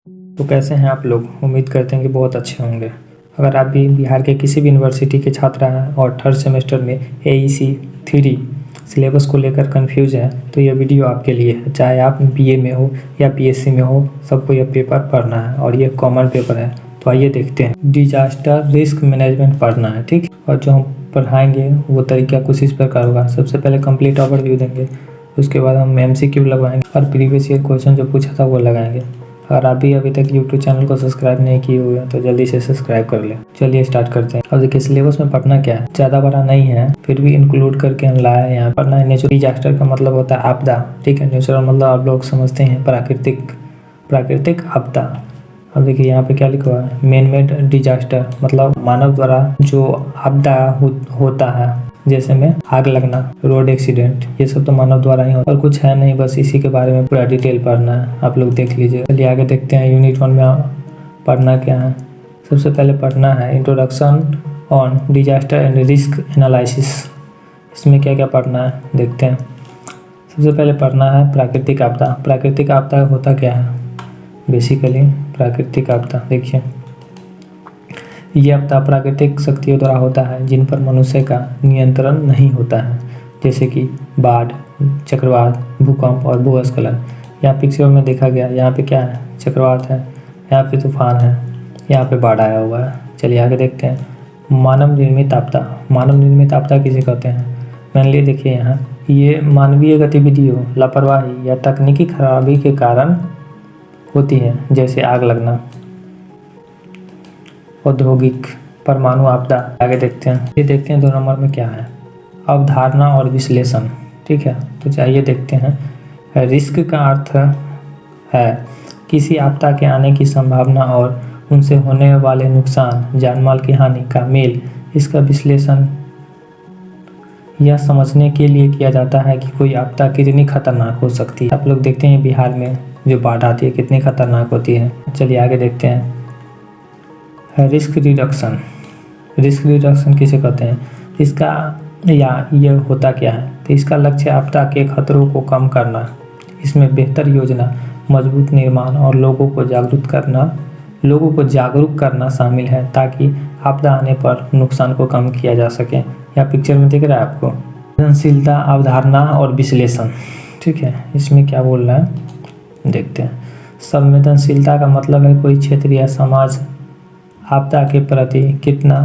तो कैसे हैं आप लोग? उम्मीद करते हैं कि बहुत अच्छे होंगे। अगर आप भी बिहार के किसी भी यूनिवर्सिटी के छात्र हैं और थर्ड सेमेस्टर में AEC 3 सिलेबस को लेकर कंफ्यूज हैं तो यह वीडियो आपके लिए है। चाहे आप BA में हो या PSC में हो, सबको यह पेपर पढ़ना है और ये कॉमन पेपर है। तो आइए देखते हैं। डिजास्टर रिस्क मैनेजमेंट पढ़ना है, ठीक। और जो हम पढ़ाएंगे वो तरीका कुछ इस प्रकार होगा। सबसे पहले कंप्लीट ओवरव्यू देंगे, उसके बाद हम MCQ लगवाएंगे और प्रीवियस ईयर क्वेश्चन जो पूछा था वो लगाएंगे। अगर आप भी अभी तक YouTube चैनल को सब्सक्राइब नहीं किए हुए हैं तो जल्दी से सब्सक्राइब कर लें। चलिए स्टार्ट करते हैं। अब देखिए सिलेबस में पढ़ना क्या है, ज़्यादा बड़ा नहीं है, फिर भी इंक्लूड करके हम लाए हैं। यहाँ पढ़ना है नेचुरल डिजास्टर का मतलब होता है आपदा, ठीक है। नेचुरल मतलब आप लोग समझते हैं प्राकृतिक आपदा। अब देखिए यहाँ पे क्या लिखा हुआ है, मैन मेड डिजास्टर मतलब मानव द्वारा जो आपदा होता है, जैसे में आग लगना, रोड एक्सीडेंट, ये सब तो मानव द्वारा ही होता है और कुछ है नहीं। बस इसी के बारे में पूरा डिटेल पढ़ना है, आप लोग देख लीजिए। चलिए आगे देखते हैं। यूनिट 1 में पढ़ना क्या है। सबसे पहले पढ़ना है introduction on disaster and risk analysis. इसमें क्या क्या पढ़ना है देखते हैं। सबसे पहले पढ़ना है प्राकृतिक आपदा। प्राकृतिक आपदा होता क्या है? बेसिकली प्राकृतिक आपदा, देखिए ये आपदा प्राकृतिक शक्तियों द्वारा होता है जिन पर मनुष्य का नियंत्रण नहीं होता है, जैसे कि बाढ़, चक्रवात, भूकंप और भूस्खलन। यहाँ पिक्चर में देखा गया, यहाँ पे क्या है, चक्रवात है, यहाँ पे तूफान है, यहाँ पे बाढ़ आया हुआ है। चलिए आगे देखते हैं। मानव निर्मित आपदा। मानव निर्मित आपदा किसे कहते हैं? मेनली देखिए यहाँ, ये मानवीय गतिविधियों, लापरवाही या तकनीकी खराबी के कारण होती है, जैसे आग लगना, औद्योगिक, परमाणु आपदा। आगे देखते हैं। ये देखते हैं 2 नंबर में क्या है, अवधारणा और विश्लेषण, ठीक है। तो चाहिए देखते हैं। रिस्क का अर्थ है किसी आपदा के आने की संभावना और उनसे होने वाले नुकसान, जानमाल की हानि का मेल। इसका विश्लेषण यह समझने के लिए किया जाता है कि कोई आपदा कितनी खतरनाक हो सकती है। आप लोग देखते हैं बिहार में जो बाढ़ आती है कितनी खतरनाक होती है। चलिए आगे देखते हैं। Risk reduction. रिस्क रिडक्शन किसे कहते हैं? इसका या ये होता क्या है? तो इसका लक्ष्य आपदा के खतरों को कम करना। इसमें बेहतर योजना, मजबूत निर्माण और लोगों को जागरूक करना शामिल है ताकि आपदा आने पर नुकसान को कम किया जा सके। या पिक्चर में दिख रहा है आपको, संवेदनशीलता, अवधारणा और विश्लेषण, ठीक है। इसमें क्या बोल रहा है देखते हैं। संवेदनशीलता का मतलब है कोई क्षेत्र या समाज आपदा के प्रति कितना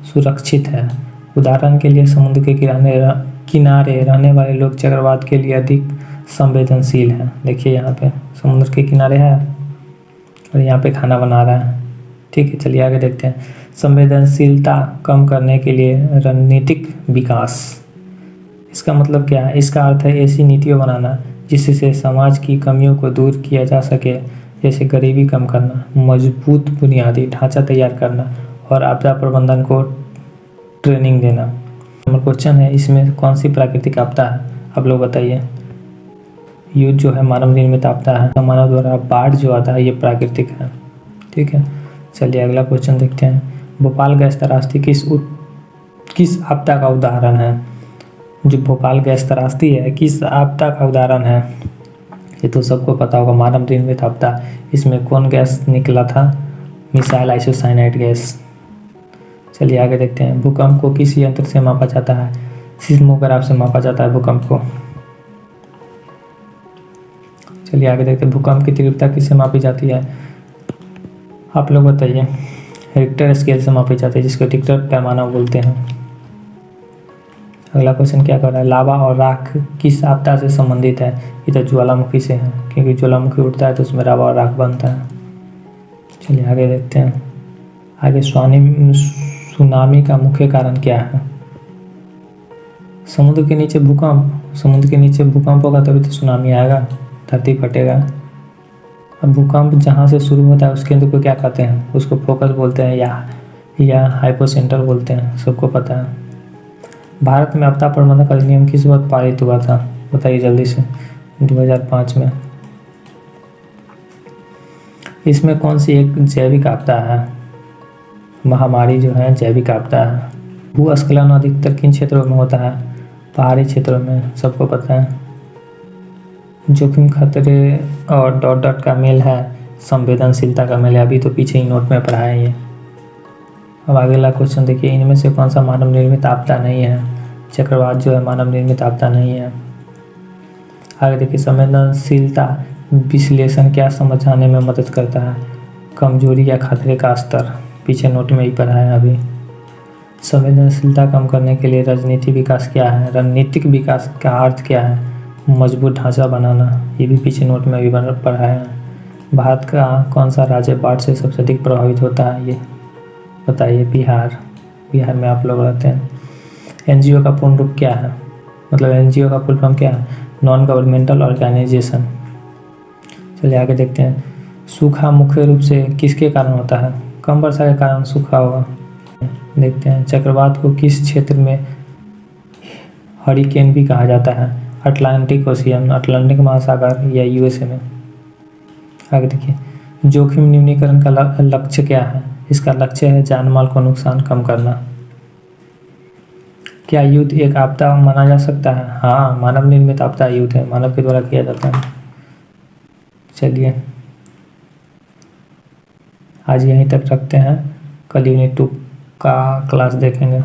सुरक्षित है। उदाहरण के लिए समुद्र के किनारे रहने वाले लोग चक्रवात के लिए अधिक संवेदनशील हैं। देखिए यहाँ पे समुद्र के किनारे है और यहाँ पे खाना बना रहा है, ठीक है। चलिए आगे देखते हैं। संवेदनशीलता कम करने के लिए रणनीतिक विकास। इसका मतलब क्या है? इसका अर्थ है ऐसी नीतियाँ बनाना जिससे समाज की कमियों को दूर किया जा सके, जैसे गरीबी कम करना, मजबूत बुनियादी ढांचा तैयार करना और आपदा प्रबंधन को ट्रेनिंग देना। नंबर क्वेश्चन है, इसमें कौन सी प्राकृतिक आपदा है? आप लोग बताइए। युद्ध जो है मानव निर्मित आपदा है, मानव द्वारा बाढ़ जो आता है ये प्राकृतिक है, ठीक है। चलिए अगला क्वेश्चन देखते हैं। भोपाल गैस त्रासदी किस आपदा का उदाहरण है? जो भोपाल गैस त्रासदी है किस आपदा का उदाहरण है? ये तो सबको पता होगा, मानव निर्मित आपदा। इसमें कौन गैस निकला था? Missile isocyanide gas. चलिए आगे देखते हैं। भूकंप को किस यंत्र से मापा जाता है? सिस्मोग्राफ से मापा जाता है भूकंप को। चलिए आगे देखते हैं। भूकंप की तीव्रता किससे मापी जाती है? आप लोग बताइए। रिक्टर स्केल से मापी जाती है, जिसको रिक्टर पैमाना बोलते हैं। अगला क्वेश्चन क्या कर रहा है? लावा और राख किस आपदा से संबंधित है? ये तो ज्वालामुखी से है, क्योंकि ज्वालामुखी उठता है तो उसमें लावा और राख बनता है। चलिए आगे देखते हैं। आगे सुनामी का मुख्य कारण क्या है? समुद्र के नीचे भूकंप। समुद्र के नीचे भूकंप होगा तभी तो सुनामी आएगा, धरती फटेगा। अब भूकंप जहाँ से शुरू होता है उस केंद्र को क्या कहते हैं? उसको फोकस बोलते हैं या हाइपोसेंटर बोलते हैं, सबको पता है। भारत में आपदा प्रबंधन अधिनियम किस वक्त पारित हुआ था? बताइए जल्दी से। 2005 में। इसमें कौन सी एक जैविक आपदा है? महामारी जो है जैविक आपदा है। भूस्खलन अधिकतर किन क्षेत्रों में होता है? पहाड़ी क्षेत्रों में, सबको पता है। जोखिम खतरे और डॉट डॉट का मेल है संवेदनशीलता का मैंने अभी तो पीछे ही नोट में पढ़ा है ये। अब अगला क्वेश्चन देखिए, इनमें से कौन सा मानव निर्मित आपदा नहीं है? चक्रवात जो है मानव निर्मित आपदा नहीं है। आगे देखिए, संवेदनशीलता विश्लेषण क्या समझाने में मदद करता है? कमजोरी या खतरे का स्तर, पीछे नोट में ही पढ़ा है अभी। संवेदनशीलता कम करने के लिए रणनीतिक विकास क्या है? रणनीतिक विकास का अर्थ क्या है? मजबूत ढांचा बनाना, ये भी पीछे नोट में भी पढ़ा है। भारत का कौन सा राज्य बाढ़ से सबसे अधिक प्रभावित होता है? ये बताइए। बिहार में आप लोग रहते हैं। एनजीओ का पूर्ण रूप क्या है? मतलब एनजीओ का फुल फॉर्म क्या है? Non governmental organisation. चलिए आगे देखते हैं। सूखा मुख्य रूप से किसके कारण होता है? कम वर्षा के कारण सूखा होगा। देखते हैं, चक्रवात को किस क्षेत्र में हरिकेन भी कहा जाता है? अटलांटिक ओशियन, अटलांटिक महासागर या यूएसए में। आगे देखिए, जोखिम न्यूनीकरण का लक्ष्य क्या है? इसका लक्ष्य है जान माल को नुकसान कम करना। क्या युद्ध एक आपदा माना जा सकता है? हाँ, मानव निर्मित आपदा युद्ध है, मानव के द्वारा किया जाता है। चलिए आज यहीं तक रखते हैं, कल यूनिट 2 का क्लास देखेंगे।